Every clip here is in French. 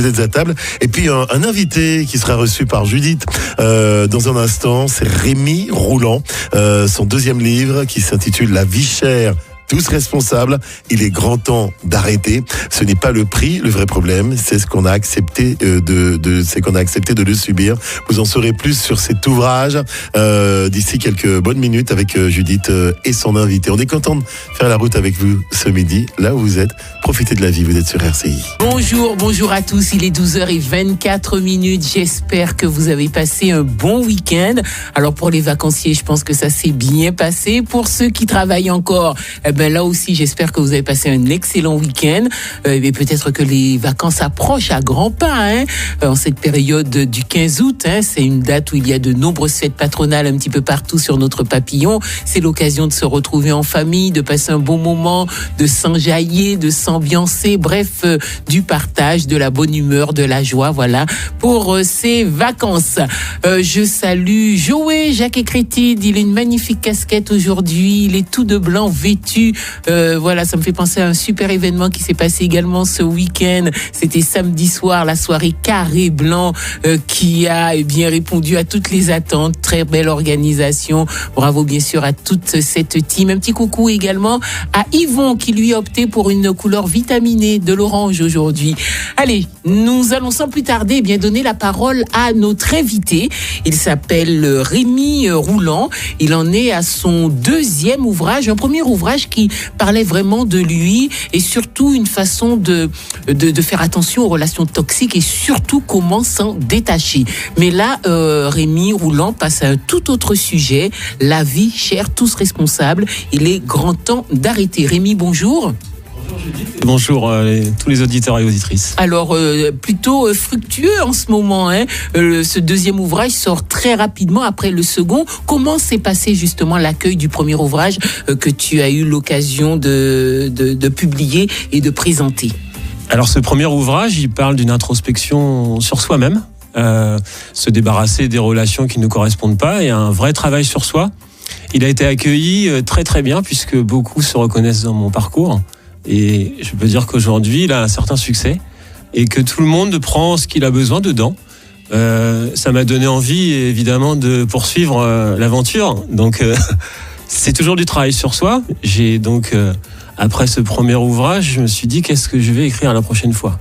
êtes à table. Et puis un invité qui sera reçu par Judith dans un instant, c'est Rémi Rouland. Son deuxième livre qui s'intitule La vie chère. Tous responsables, il est grand temps d'arrêter. Ce n'est pas le prix, le vrai problème, c'est ce qu'on a accepté c'est qu'on a accepté de le subir. Vous en saurez plus sur cet ouvrage d'ici quelques bonnes minutes avec Judith et son invité. On est content de faire la route avec vous ce midi, là où vous êtes. Profitez de la vie, vous êtes sur RCI. Bonjour à tous, il est 12h24. J'espère que vous avez passé un bon week-end. Alors pour les vacanciers, je pense que ça s'est bien passé. Pour ceux qui travaillent encore, là aussi, j'espère que vous avez passé un excellent week-end. Et peut-être que les vacances approchent à grands pas, en cette période du 15 août. C'est une date où il y a de nombreuses fêtes patronales un petit peu partout sur notre papillon. C'est l'occasion de se retrouver en famille, de passer un bon moment, de s'enjailler, de s'ambiancer. Bref, du partage, de la bonne humeur, de la joie. Voilà pour ces vacances. Je salue Joé, Jacques Écrétide. Il a une magnifique casquette aujourd'hui. Il est tout de blanc vêtu. Voilà, ça me fait penser à un super événement qui s'est passé également ce week-end. C'était samedi soir, la soirée Carré Blanc qui a bien répondu à toutes les attentes. Très belle organisation. Bravo bien sûr à toute cette team. Un petit coucou également à Yvon qui lui a opté pour une couleur vitaminée de l'orange aujourd'hui. Allez, nous allons sans plus tarder donner la parole à notre invité. Il s'appelle Rémi Rouland. Il en est à son deuxième ouvrage, un premier ouvrage qui parlait vraiment de lui et surtout une façon de faire attention aux relations toxiques et surtout comment s'en détacher. Mais là, Rémi Rouland passe à un tout autre sujet, la vie chère, tous responsables. Il est grand temps d'arrêter. Rémi, bonjour. Bonjour tous les auditeurs et auditrices. Alors, plutôt fructueux en ce moment. Ce deuxième ouvrage sort très rapidement après le second. Comment s'est passé justement l'accueil du premier ouvrage que tu as eu l'occasion de publier et de présenter? Alors, ce premier ouvrage, il parle d'une introspection sur soi-même, se débarrasser des relations qui ne correspondent pas et un vrai travail sur soi. Il a été accueilli très très bien puisque beaucoup se reconnaissent dans mon parcours. Et je peux dire qu'aujourd'hui, il a un certain succès et que tout le monde prend ce qu'il a besoin dedans. Ça m'a donné envie, évidemment, de poursuivre l'aventure. Donc, c'est toujours du travail sur soi. J'ai donc, après ce premier ouvrage, je me suis dit, qu'est-ce que je vais écrire la prochaine fois ?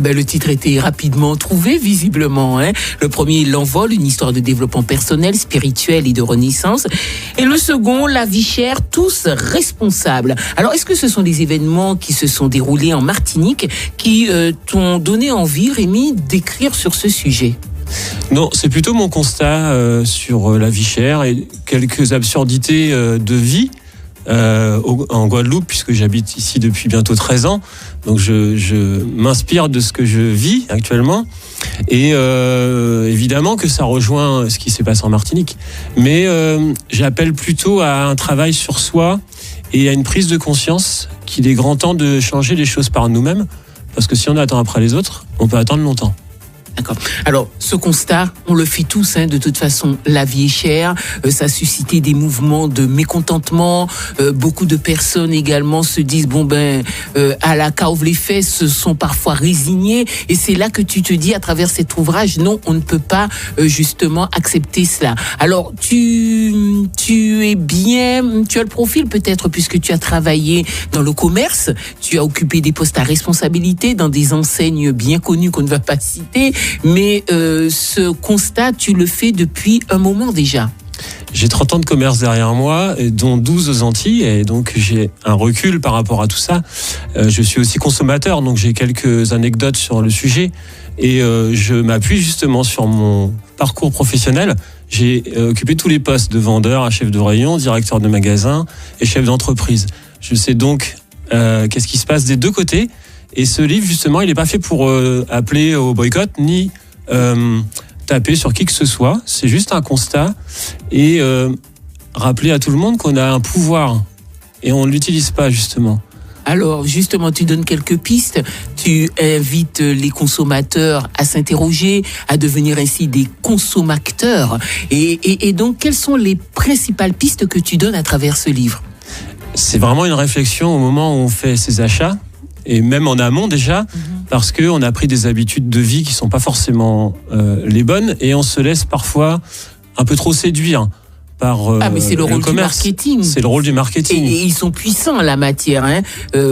Le titre était rapidement trouvé, visiblement. Le premier, L'envol, une histoire de développement personnel, spirituel et de renaissance. Et le second, La vie chère, tous responsables. Alors, est-ce que ce sont des événements qui se sont déroulés en Martinique qui t'ont donné envie, Rémi, d'écrire sur ce sujet ? Non, c'est plutôt mon constat sur la vie chère et quelques absurdités de vie. En Guadeloupe, puisque j'habite ici depuis bientôt 13 ans. Donc je m'inspire de ce que je vis actuellement. Et évidemment que ça rejoint ce qui s'est passé en Martinique. Mais j'appelle plutôt à un travail sur soi et à une prise de conscience qu'il est grand temps de changer les choses par nous-mêmes. Parce que si on attend après les autres, on peut attendre longtemps. D'accord. Alors, ce constat, on le fait tous, de toute façon, la vie est chère, ça a suscité des mouvements de mécontentement, beaucoup de personnes également se disent, à la cave les fesses se sont parfois résignées, et c'est là que tu te dis, à travers cet ouvrage, non, on ne peut pas, justement, accepter cela. Alors, tu as le profil peut-être, puisque tu as travaillé dans le commerce, tu as occupé des postes à responsabilité dans des enseignes bien connues qu'on ne va pas citer, mais ce constat, tu le fais depuis un moment déjà. J'ai 30 ans de commerce derrière moi, dont 12 aux Antilles, et donc j'ai un recul par rapport à tout ça. Je suis aussi consommateur, donc j'ai quelques anecdotes sur le sujet, et je m'appuie justement sur mon parcours professionnel. J'ai occupé tous les postes de vendeur à chef de rayon, directeur de magasin et chef d'entreprise. Je sais donc qu'est-ce qui se passe des deux côtés. Et ce livre, justement, il n'est pas fait pour appeler au boycott, ni taper sur qui que ce soit. C'est juste un constat et rappeler à tout le monde qu'on a un pouvoir et on ne l'utilise pas, justement. Alors, justement, tu donnes quelques pistes. Tu invites les consommateurs à s'interroger, à devenir ainsi des consommateurs. Et donc, quelles sont les principales pistes que tu donnes à travers ce livre ? C'est vraiment une réflexion au moment où on fait ses achats. et même en amont déjà, parce qu'on a pris des habitudes de vie qui sont pas forcément les bonnes, et on se laisse parfois un peu trop séduire par mais c'est le rôle du marketing. C'est le rôle du marketing. Et ils sont puissants en la matière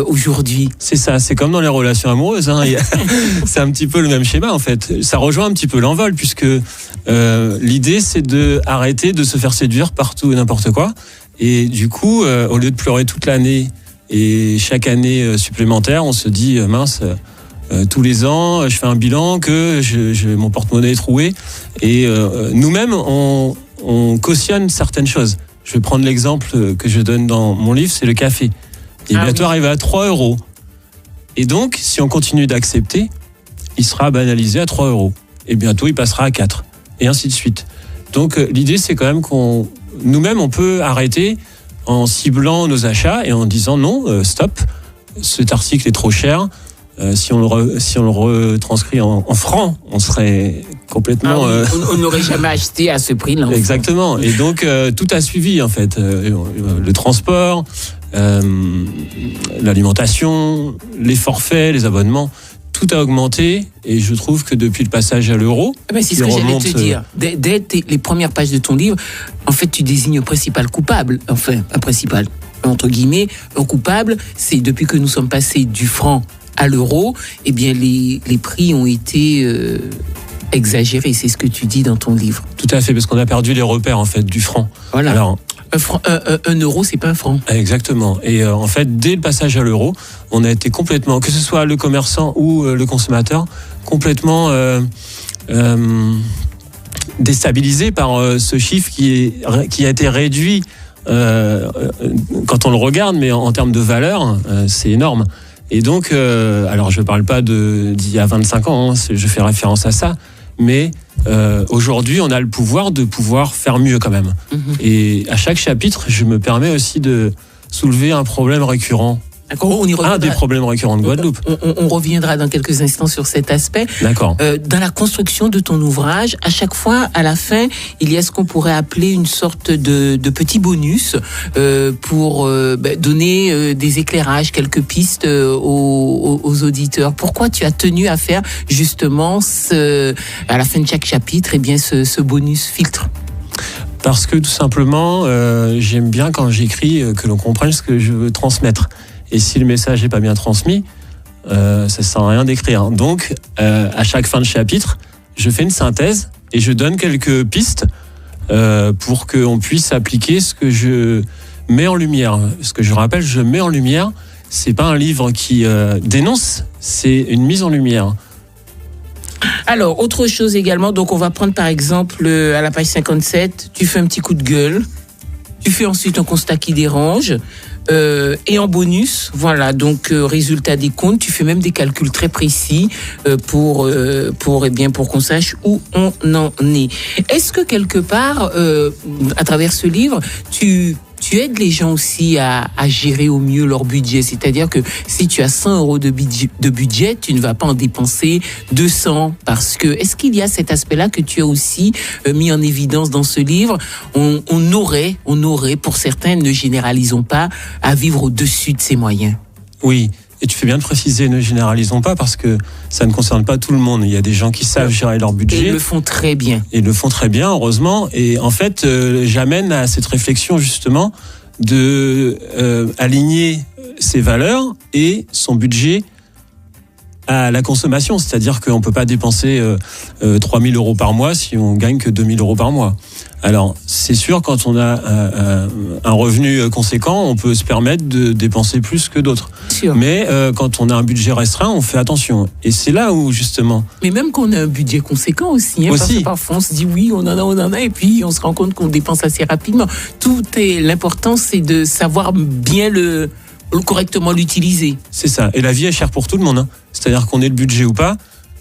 aujourd'hui. C'est ça, c'est comme dans les relations amoureuses. C'est un petit peu le même schéma en fait. Ça rejoint un petit peu l'envol, puisque l'idée c'est de arrêter de se faire séduire partout et n'importe quoi. Et du coup, au lieu de pleurer toute l'année et chaque année supplémentaire, on se dit mince. Tous les ans, je fais un bilan que mon porte-monnaie est troué. Et nous-mêmes, on cautionne certaines choses. Je vais prendre l'exemple que je donne dans mon livre, c'est le café. Il est bientôt arrivé à 3 €. Et donc, si on continue d'accepter, il sera banalisé à 3 €. Et bientôt, il passera à 4. Et ainsi de suite. Donc, l'idée, c'est quand même nous-mêmes, on peut arrêter en ciblant nos achats et en disant non, stop, cet article est trop cher. Si on le retranscrit en francs, on serait complètement... On n'aurait jamais acheté à ce prix-là. Exactement. Et donc, tout a suivi, en fait. Le transport, l'alimentation, les forfaits, les abonnements, tout a augmenté. Et je trouve que depuis le passage à l'euro... c'est ce que j'allais te dire. Dès les premières pages de ton livre, en fait, tu désignes le principal coupable. Enfin, un principal, entre guillemets, un coupable. C'est depuis que nous sommes passés du franc à l'euro, eh bien les prix ont été exagérés. C'est ce que tu dis dans ton livre. Tout à fait, parce qu'on a perdu les repères en fait du franc. Voilà. Alors, un euro, c'est pas un franc. Exactement. Et en fait, dès le passage à l'euro, on a été complètement, que ce soit le commerçant ou le consommateur, complètement déstabilisé par ce chiffre qui a été réduit quand on le regarde, mais en termes de valeur, c'est énorme. Et donc, alors je ne parle pas d'il y a 25 ans, je fais référence à ça, mais aujourd'hui, on a le pouvoir de pouvoir faire mieux quand même. Et à chaque chapitre, je me permets aussi de soulever un problème récurrent. D'accord, un des problèmes récurrents de Guadeloupe. On reviendra dans quelques instants sur cet aspect. D'accord. Dans la construction de ton ouvrage, à chaque fois, à la fin, il y a ce qu'on pourrait appeler une sorte de petit bonus pour donner des éclairages, quelques pistes aux auditeurs. Pourquoi tu as tenu à faire justement à la fin de chaque chapitre, ce bonus filtre ? Parce que tout simplement, j'aime bien quand j'écris que l'on comprenne ce que je veux transmettre. Et si le message n'est pas bien transmis, ça ne sert à rien d'écrire. Donc, à chaque fin de chapitre, je fais une synthèse et je donne quelques pistes pour qu'on puisse appliquer ce que je mets en lumière. Ce que je rappelle, je mets en lumière, ce n'est pas un livre qui dénonce, c'est une mise en lumière. Alors, autre chose également, donc on va prendre par exemple à la page 57, tu fais un petit coup de gueule, tu fais ensuite un constat qui dérange, et en bonus, voilà, donc résultat des comptes, tu fais même des calculs très précis pour qu'on sache où on en est. Est-ce que quelque part, à travers ce livre, tu aides les gens aussi à gérer au mieux leur budget? C'est-à-dire que si tu as 100 € de budget, tu ne vas pas en dépenser 200 parce que, est-ce qu'il y a cet aspect-là que tu as aussi mis en évidence dans ce livre? On aurait, pour certains, ne généralisons pas, à vivre au-dessus de ses moyens. Oui. Et tu fais bien de préciser, ne généralisons pas, parce que ça ne concerne pas tout le monde. Il y a des gens qui savent gérer leur budget. Et ils le font très bien. Et ils le font très bien, heureusement. Et en fait, j'amène à cette réflexion, justement, de aligner ses valeurs et son budget à la consommation. C'est-à-dire qu'on ne peut pas dépenser 3 000 € par mois si on gagne que 2 000 € par mois. Alors, c'est sûr, quand on a un revenu conséquent, on peut se permettre de dépenser plus que d'autres. Sûr. Mais quand on a un budget restreint, on fait attention. Et c'est là où, justement... Mais même qu'on a un budget conséquent aussi. Parce que parfois, on se dit oui, on en a, et puis on se rend compte qu'on dépense assez rapidement. L'important, c'est de savoir bien correctement l'utiliser. C'est ça. Et la vie est chère pour tout le monde. C'est-à-dire qu'on ait le budget ou pas,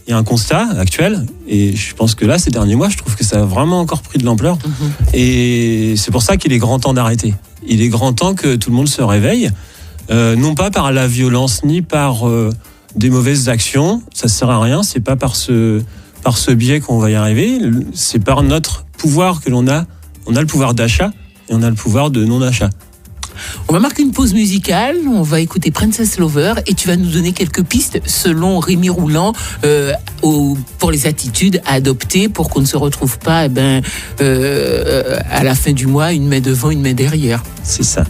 il y a un constat actuel, et je pense que là, ces derniers mois, je trouve que ça a vraiment encore pris de l'ampleur. Et c'est pour ça qu'il est grand temps d'arrêter. Il est grand temps que tout le monde se réveille, non pas par la violence, ni par des mauvaises actions. Ça ne sert à rien, c'est pas par ce biais qu'on va y arriver. C'est par notre pouvoir que l'on a. On a le pouvoir d'achat, et on a le pouvoir de non-achat. On va marquer une pause musicale. On va écouter Princess Lover et tu vas nous donner quelques pistes selon Rémi Roulant pour les attitudes à adopter pour qu'on ne se retrouve pas à la fin du mois une main devant, une main derrière. C'est ça.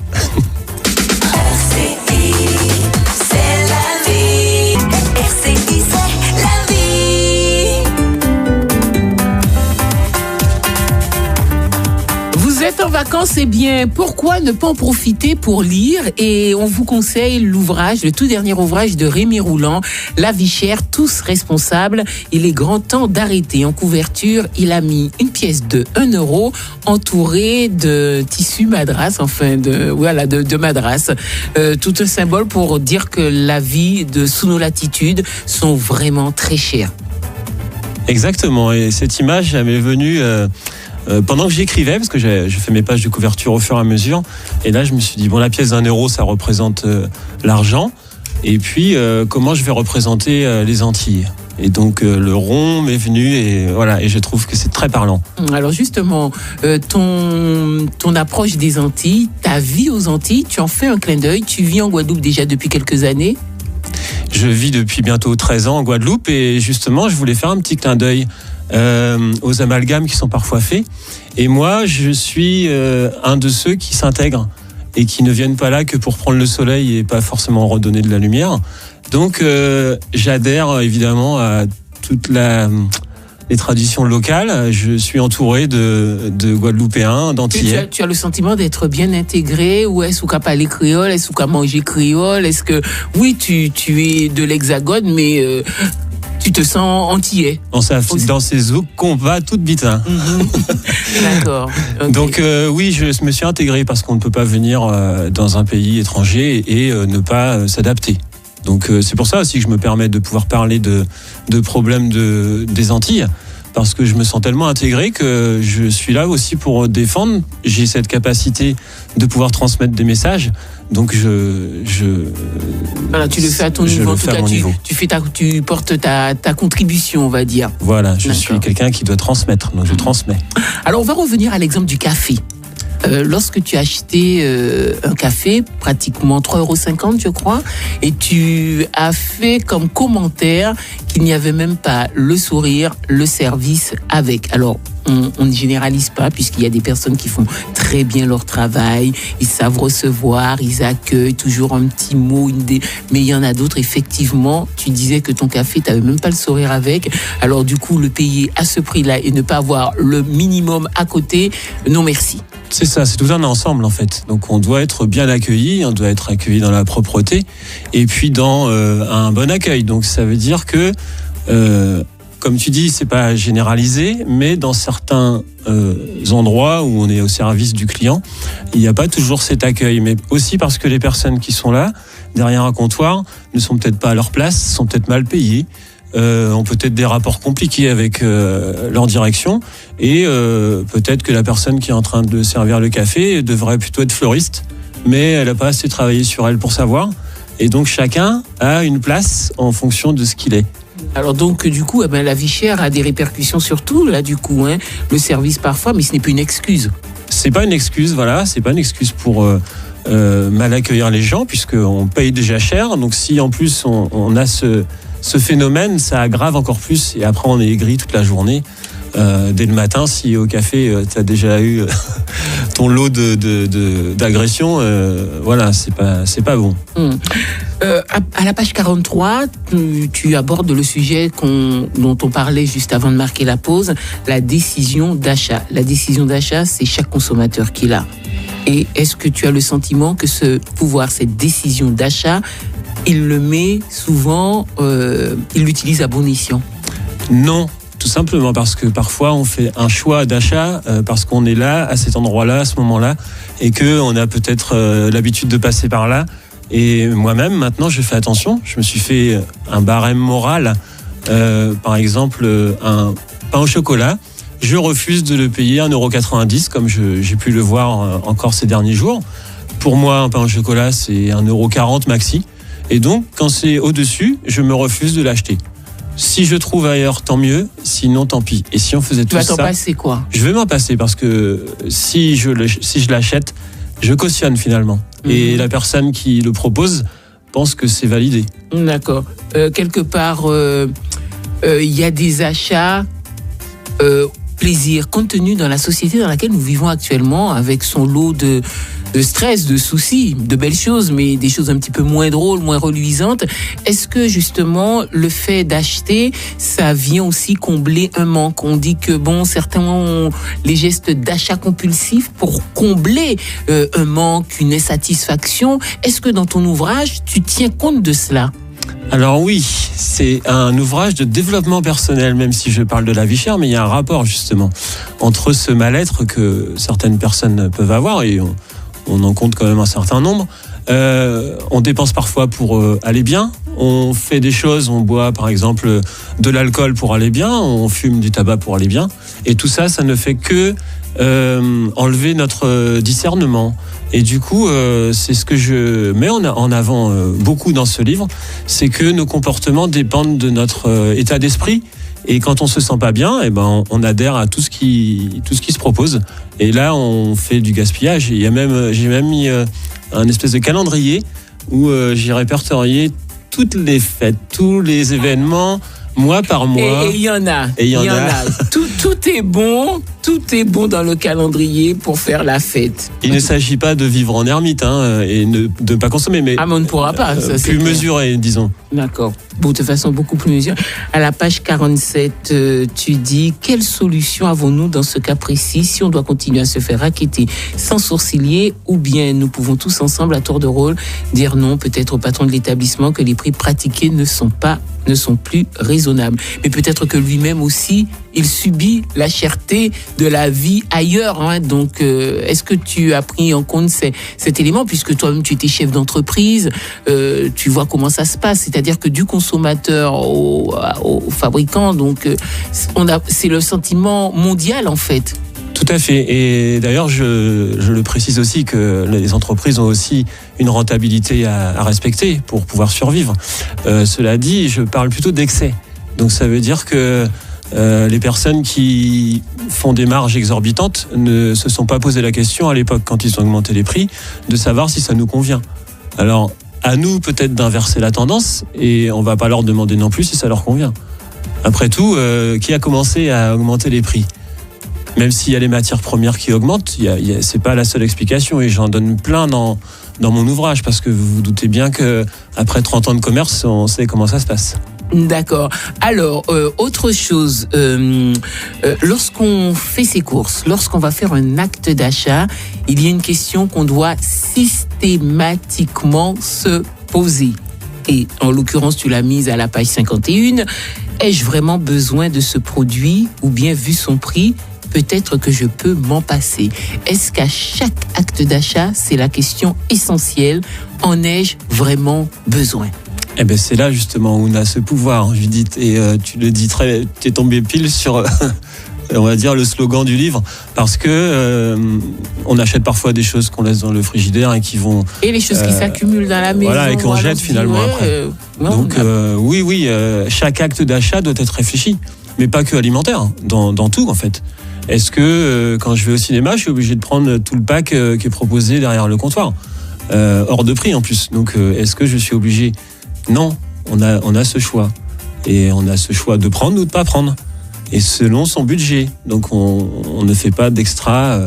En vacances, c'est bien. Pourquoi ne pas en profiter pour lire? Et on vous conseille le tout dernier ouvrage de Rémi Roulant, La vie chère, tous responsables. Il est grand temps d'arrêter. En couverture, il a mis une pièce de 1 euro entourée de tissu madras, de madras. Tout un symbole pour dire que la vie sous nos latitudes sont vraiment très chères. Exactement. Et cette image, elle m'est venue pendant que j'écrivais, parce que je fais mes pages de couverture au fur et à mesure. Et là, je me suis dit, la pièce d'1 euro, ça représente l'argent. Et puis, comment je vais représenter les Antilles? Et donc, le rond m'est venu et voilà. Et je trouve que c'est très parlant. Alors justement, ton approche des Antilles, ta vie aux Antilles, tu en fais un clin d'œil. Tu vis en Guadeloupe déjà depuis quelques années. Je vis depuis bientôt 13 ans en Guadeloupe et justement, je voulais faire un petit clin d'œil aux amalgames qui sont parfois faits. Et moi, je suis un de ceux qui s'intègrent et qui ne viennent pas là que pour prendre le soleil et pas forcément redonner de la lumière. Donc, j'adhère évidemment à toutes les traditions locales. Je suis entouré de Guadeloupéens, d'Antillais. Tu as le sentiment d'être bien intégré, ou est-ce qu'à parler créole, est-ce qu'à manger créole, est-ce que oui, tu es de l'Hexagone, mais tu te sens antillais. Dans ces eaux qu'on va toute bitin. D'accord. Okay. Donc oui, je me suis intégré parce qu'on ne peut pas venir dans un pays étranger et ne pas s'adapter. Donc c'est pour ça aussi que je me permets de pouvoir parler de problèmes des Antilles, parce que je me sens tellement intégré que je suis là aussi pour défendre. J'ai cette capacité de pouvoir transmettre des messages. Donc voilà, tu le fais à ton niveau. En tout cas, tu portes ta contribution, on va dire. Voilà, je suis quelqu'un qui doit transmettre, donc je transmets. Alors, on va revenir à l'exemple du café. Lorsque tu as acheté un café, pratiquement 3,50 €, je crois, et tu as fait comme commentaire qu'il n'y avait même pas le sourire, le service avec. Alors, on ne généralise pas, puisqu'il y a des personnes qui font très bien leur travail, ils savent recevoir, ils accueillent toujours un petit mot, mais il y en a d'autres, effectivement, tu disais que ton café, tu n'avais même pas le sourire avec. Alors du coup, le payer à ce prix-là et ne pas avoir le minimum à côté, non merci. C'est ça, c'est tout un ensemble en fait. Donc on doit être bien accueilli, on doit être accueilli dans la propreté et puis dans un bon accueil. Donc ça veut dire que comme tu dis, c'est pas généralisé, mais dans certains endroits où on est au service du client, il n'y a pas toujours cet accueil. Mais aussi parce que les personnes qui sont là, derrière un comptoir, ne sont peut-être pas à leur place, sont peut-être mal payées, ont peut-être des rapports compliqués avec leur direction, et peut-être que la personne qui est en train de servir le café devrait plutôt être fleuriste, mais elle n'a pas assez travaillé sur elle pour savoir. Et donc chacun a une place en fonction de ce qu'il est. Alors donc du coup, la vie chère a des répercussions sur tout là du coup, le service parfois, mais ce n'est plus une excuse. C'est pas une excuse, voilà, c'est pas une excuse pour mal accueillir les gens, puisqu'on paye déjà cher. Donc si en plus on a ce phénomène, ça aggrave encore plus, et après on est aigri toute la journée. Dès le matin, si au café tu as déjà eu ton lot d'agressions, voilà, c'est pas bon. À la page 43, tu abordes le sujet dont on parlait juste avant de marquer la pause, la décision d'achat. La décision d'achat, c'est chaque consommateur qui l'a. Et est-ce que tu as le sentiment que ce pouvoir, cette décision d'achat, il le met souvent, il l'utilise à bon escient? Non. Tout simplement parce que parfois on fait un choix d'achat parce qu'on est là, à cet endroit-là, à ce moment-là, et qu'on a peut-être l'habitude de passer par là. Et moi-même, maintenant, je fais attention. Je me suis fait un barème moral. Par exemple, un pain au chocolat. Je refuse de le payer 1,90 €, comme j'ai pu le voir encore ces derniers jours. Pour moi, un pain au chocolat, c'est 1,40 € maxi. Et donc, quand c'est au-dessus, je me refuse de l'acheter. Si je trouve ailleurs, tant mieux. Sinon, tant pis. Et si on faisait tout ça... Tu vas t'en passer quoi? Je vais m'en passer parce que si je l'achète, je cautionne finalement. Et la personne qui le propose pense que c'est validé. D'accord. Quelque part, il y a des achats plaisir, compte tenu dans la société dans laquelle nous vivons actuellement, avec son lot de stress, de soucis, de belles choses, mais des choses un petit peu moins drôles, moins reluisantes. Est-ce que justement le fait d'acheter, ça vient aussi combler un manque? On dit que certains ont les gestes d'achat compulsif pour combler un manque, une insatisfaction. Est-ce que dans ton ouvrage, tu tiens compte de cela? Alors oui, c'est un ouvrage de développement personnel, même si je parle de la vie chère, mais il y a un rapport justement entre ce mal-être que certaines personnes peuvent avoir, et on en compte quand même un certain nombre. On dépense parfois pour aller bien, on fait des choses, on boit par exemple de l'alcool pour aller bien, on fume du tabac pour aller bien, et tout ça, ça ne fait que enlever notre discernement. Et du coup, c'est ce que je mets en avant beaucoup dans ce livre, c'est que nos comportements dépendent de notre état d'esprit. Et quand on se sent pas bien, on adhère à tout ce qui se propose. Et là, on fait du gaspillage. Et j'ai même mis un espèce de calendrier où j'ai répertorié toutes les fêtes, tous les événements, mois par mois. Et il y en a. Tout est bon dans le calendrier pour faire la fête. Il ne s'agit pas de vivre en ermite et de ne pas consommer, mais on ne pourra pas. Ça, plus mesuré, disons. D'accord. De façon beaucoup plus mesurée. À la page 47, tu dis « Quelle solution avons-nous dans ce cas précis si on doit continuer à se faire racketter sans sourciller, ou bien nous pouvons tous ensemble, à tour de rôle, dire non peut-être au patron de l'établissement que les prix pratiqués ne sont plus raisonnables. Mais peut-être que lui-même aussi, il subit la cherté de la vie ailleurs. Donc, est-ce que tu as pris en compte cet élément, puisque toi-même, tu étais chef d'entreprise, tu vois comment ça se passe, c'est-à-dire que du consommateur au fabricant, donc c'est le sentiment mondial en fait. Tout à fait. Et d'ailleurs, je le précise aussi que les entreprises ont aussi une rentabilité à respecter pour pouvoir survivre. Cela dit, je parle plutôt d'excès. Donc ça veut dire que les personnes qui font des marges exorbitantes ne se sont pas posé la question à l'époque, quand ils ont augmenté les prix, de savoir si ça nous convient. Alors, à nous peut-être d'inverser la tendance, et on va pas leur demander non plus si ça leur convient. Après tout, qui a commencé à augmenter les prix ? Même s'il y a les matières premières qui augmentent, c'est pas la seule explication, et j'en donne plein dans mon ouvrage, parce que vous vous doutez bien qu'après 30 ans de commerce, on sait comment ça se passe. D'accord. Alors, autre chose, lorsqu'on fait ses courses, lorsqu'on va faire un acte d'achat, il y a une question qu'on doit systématiquement se poser. Et en l'occurrence, tu l'as mise à la page 51. Ai-je vraiment besoin de ce produit, ou bien vu son prix, peut-être que je peux m'en passer? Est-ce qu'à chaque acte d'achat, c'est la question essentielle, en ai-je vraiment besoin? C'est là justement où on a ce pouvoir, Judith, et tu le dis tu es tombé pile sur, on va dire, le slogan du livre, parce que on achète parfois des choses qu'on laisse dans le frigidaire et qui vont... Et les choses qui s'accumulent dans la maison. Voilà, et qu'on jette finalement après. Donc oui, chaque acte d'achat doit être réfléchi, mais pas que alimentaire, dans tout en fait. Est-ce que quand je vais au cinéma, je suis obligé de prendre tout le pack qui est proposé derrière le comptoir, hors de prix en plus? Donc est-ce que je suis obligé? Non, on a ce choix. Et on a ce choix de prendre ou de pas prendre. Et selon son budget. Donc on ne fait pas d'extra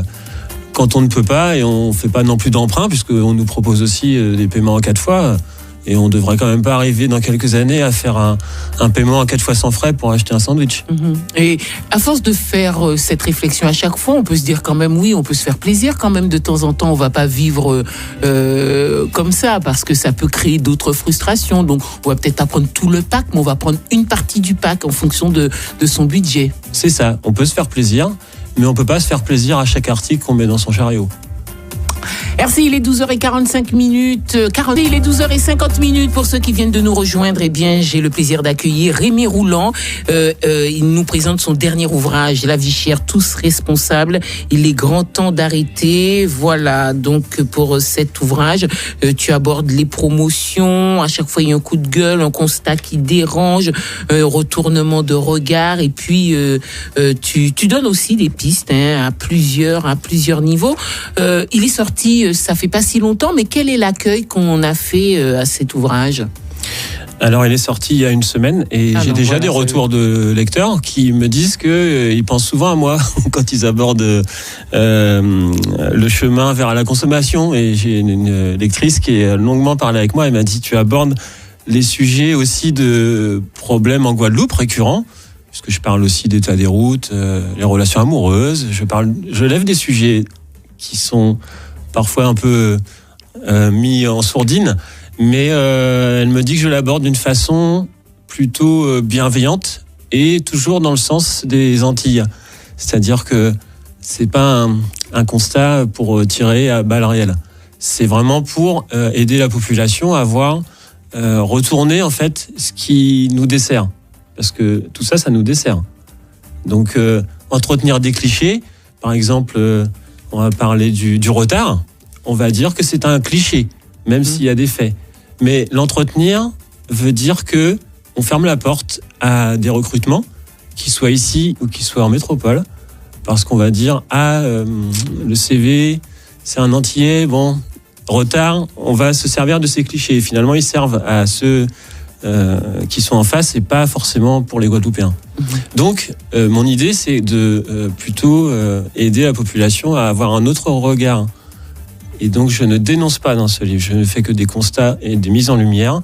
quand on ne peut pas, et on ne fait pas non plus d'emprunt, puisqu'on nous propose aussi des paiements en 4 fois. Et on devrait quand même pas arriver dans quelques années à faire un paiement en 4 fois sans frais pour acheter un sandwich. Et à force de faire cette réflexion à chaque fois, on peut se dire quand même, oui, on peut se faire plaisir quand même de temps en temps. On va pas vivre comme ça, parce que ça peut créer d'autres frustrations. Donc on va peut-être pas prendre tout le pack, mais on va prendre une partie du pack en fonction de son budget. C'est ça, on peut se faire plaisir, mais on peut pas se faire plaisir à chaque article qu'on met dans son chariot. Merci, il est 12h45. Il est 12h50 pour ceux qui viennent de nous rejoindre. Eh bien, j'ai le plaisir d'accueillir Rémi Rouland. Il nous présente son dernier ouvrage, La vie chère, tous responsables. Il est grand temps d'arrêter. Voilà, donc pour cet ouvrage, tu abordes les promotions. À chaque fois, il y a un coup de gueule, un constat qui dérange, un retournement de regard. Et puis, tu donnes aussi des pistes à plusieurs niveaux. Il est sorti ça fait pas si longtemps, mais quel est l'accueil qu'on a fait à cet ouvrage ? Alors, il est sorti il y a une semaine et j'ai déjà des retours de lecteurs qui me disent qu'ils pensent souvent à moi quand ils abordent le chemin vers la consommation. Et j'ai une lectrice qui a longuement parlé avec moi. Elle m'a dit, tu abordes les sujets aussi de problèmes en Guadeloupe récurrents, puisque je parle aussi d'état des routes, les relations amoureuses. Je lève des sujets qui sont parfois un peu mis en sourdine. Mais elle me dit que je l'aborde d'une façon plutôt bienveillante et toujours dans le sens des Antilles. C'est-à-dire que c'est pas un constat pour tirer à balles réelles. C'est vraiment pour aider la population à voir retourner en fait ce qui nous dessert. Parce que tout ça, ça nous dessert. Donc entretenir des clichés, par exemple, on va parler du retard, on va dire que c'est un cliché, même s'il y a des faits. Mais l'entretenir veut dire que on ferme la porte à des recrutements, qu'ils soient ici ou qu'ils soient en métropole, parce qu'on va dire le CV, c'est un Antillais, bon, retard, on va se servir de ces clichés. Et finalement, ils servent à ceux qui sont en face et pas forcément pour les Guadeloupéens. Donc, mon idée, c'est de plutôt aider la population à avoir un autre regard. Et donc, je ne dénonce pas dans ce livre. Je ne fais que des constats et des mises en lumière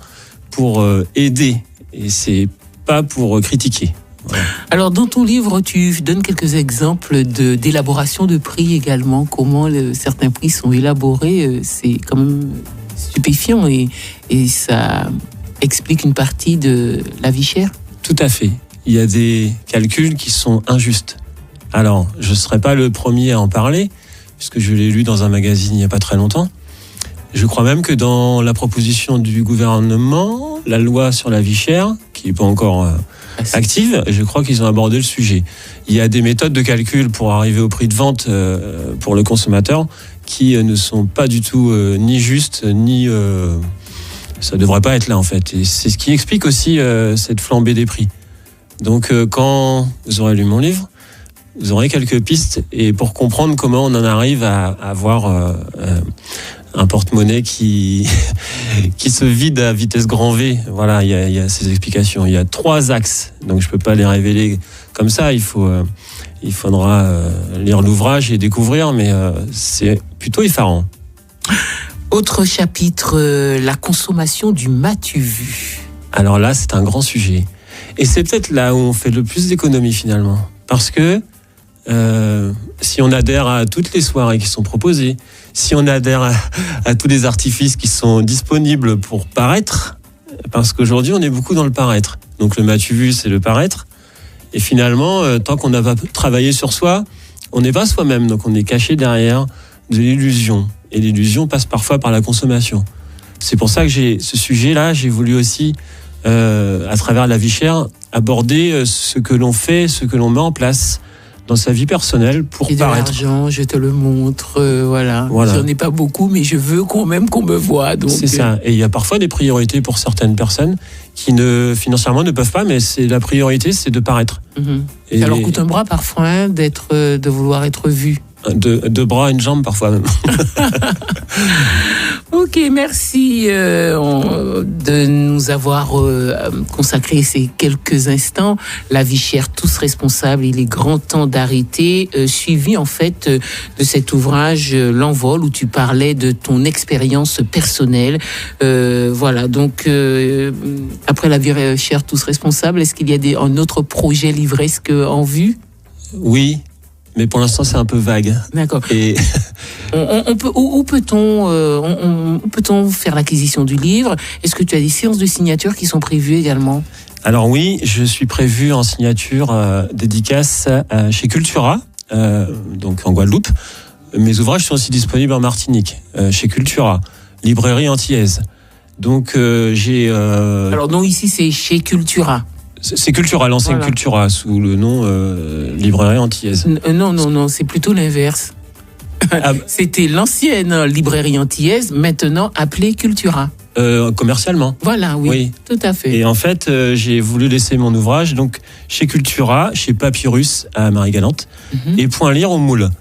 pour aider. Et c'est pas pour critiquer. Voilà. Alors, dans ton livre, tu donnes quelques exemples d'élaboration de prix également. Comment certains prix sont élaborés. C'est quand même stupéfiant et ça explique une partie de la vie chère. Tout à fait. Il y a des calculs qui sont injustes. Alors, je ne serai pas le premier à en parler, puisque je l'ai lu dans un magazine il n'y a pas très longtemps. Je crois même que dans la proposition du gouvernement, la loi sur la vie chère, qui n'est pas encore active, je crois qu'ils ont abordé le sujet. Il y a des méthodes de calcul pour arriver au prix de vente pour le consommateur qui ne sont pas du tout ni justes, ni... ça ne devrait pas être là en fait. Et c'est ce qui explique aussi cette flambée des prix. Donc quand vous aurez lu mon livre, vous aurez quelques pistes et pour comprendre comment on en arrive à avoir un porte-monnaie qui se vide à vitesse grand V. Voilà, il y a ces explications. Il y a 3 axes, donc je peux pas les révéler comme ça. Il faudra lire l'ouvrage et découvrir, mais c'est plutôt effarant. Autre chapitre, la consommation du m'as-tu vu. Alors là, c'est un grand sujet. Et c'est peut-être là où on fait le plus d'économies finalement. Parce que si on adhère à toutes les soirées qui sont proposées, si on adhère à tous les artifices qui sont disponibles pour paraître, parce qu'aujourd'hui on est beaucoup dans le paraître. Donc le m'as-tu vu, c'est le paraître. Et finalement, tant qu'on n'a pas travaillé sur soi, on n'est pas soi-même. Donc on est caché derrière de l'illusion. Et l'illusion passe parfois par la consommation. C'est pour ça que ce sujet-là, j'ai voulu aussi, à travers la vie chère, aborder ce que l'on fait, ce que l'on met en place dans sa vie personnelle pour et paraître. Et de l'argent, je te le montre, voilà. J'en ai pas beaucoup, mais je veux quand même qu'on me voie. Donc... C'est ça. Et il y a parfois des priorités pour certaines personnes qui financièrement ne peuvent pas, mais la priorité, c'est de paraître. Et ça leur coûte un bras parfois de vouloir être vu. 2 bras, une jambe parfois même. Ok, merci de nous avoir consacré ces quelques instants. La vie chère, tous responsables, il est grand temps d'arrêter. Suivi en fait de cet ouvrage L'Envol où tu parlais de ton expérience personnelle. Voilà, donc après La vie chère, tous responsables, est-ce qu'il y a un autre projet livresque en vue ? Oui. Mais pour l'instant, c'est un peu vague. D'accord. Et où peut-on faire l'acquisition du livre ? Est-ce que tu as des séances de signature qui sont prévues également ? Alors oui, je suis prévu en signature dédicace chez Cultura, donc en Guadeloupe. Mes ouvrages sont aussi disponibles en Martinique, chez Cultura, librairie antillaise. Donc j'ai... Alors non, ici c'est chez Cultura. C'est Cultura, l'ancienne voilà. Cultura, sous le nom librairie antillaise. Non, c'est plutôt l'inverse. C'était l'ancienne librairie antillaise, maintenant appelée Cultura. Commercialement. Voilà, oui, tout à fait. Et en fait, j'ai voulu laisser mon ouvrage donc chez Cultura, chez Papyrus à Marie-Galante, et Point Lire au Moule.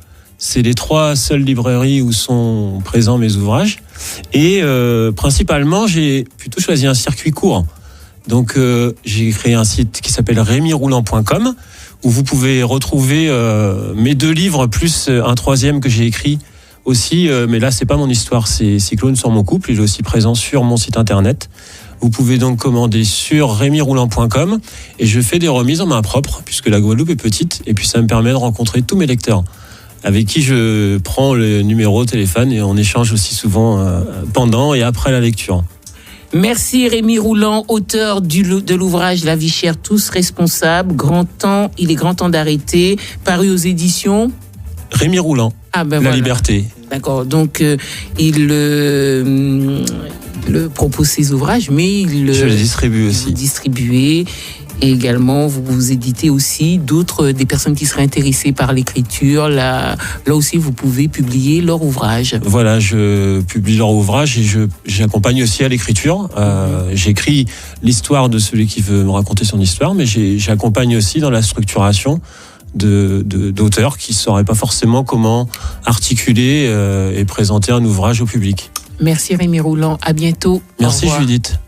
C'est les 3 seules librairies où sont présents mes ouvrages. Et principalement, j'ai plutôt choisi un circuit court. Donc, j'ai créé un site qui s'appelle rémiroulant.com où vous pouvez retrouver mes 2 livres plus un 3e que j'ai écrit aussi. Mais là, c'est pas mon histoire, c'est Cyclone sur mon couple. Il est aussi présent sur mon site internet. Vous pouvez donc commander sur rémiroulant.com et je fais des remises en main propre puisque la Guadeloupe est petite et puis ça me permet de rencontrer tous mes lecteurs avec qui je prends le numéro au téléphone et on échange aussi souvent pendant et après la lecture. Merci Rémi Roulant, auteur de l'ouvrage La vie chère, tous responsables. Il est grand temps d'arrêter, paru aux éditions Rémi Roulant, La Liberté. D'accord, donc il propose ses ouvrages, mais je les distribue aussi. Distribuez. Et également, vous éditez aussi des personnes qui seraient intéressées par l'écriture. Là aussi, vous pouvez publier leur ouvrage. Voilà, je publie leur ouvrage et j'accompagne aussi à l'écriture. J'écris l'histoire de celui qui veut me raconter son histoire, mais j'accompagne aussi dans la structuration d'auteurs qui ne sauraient pas forcément comment articuler et présenter un ouvrage au public. Merci Rémi Roulant, à bientôt. Merci Judith.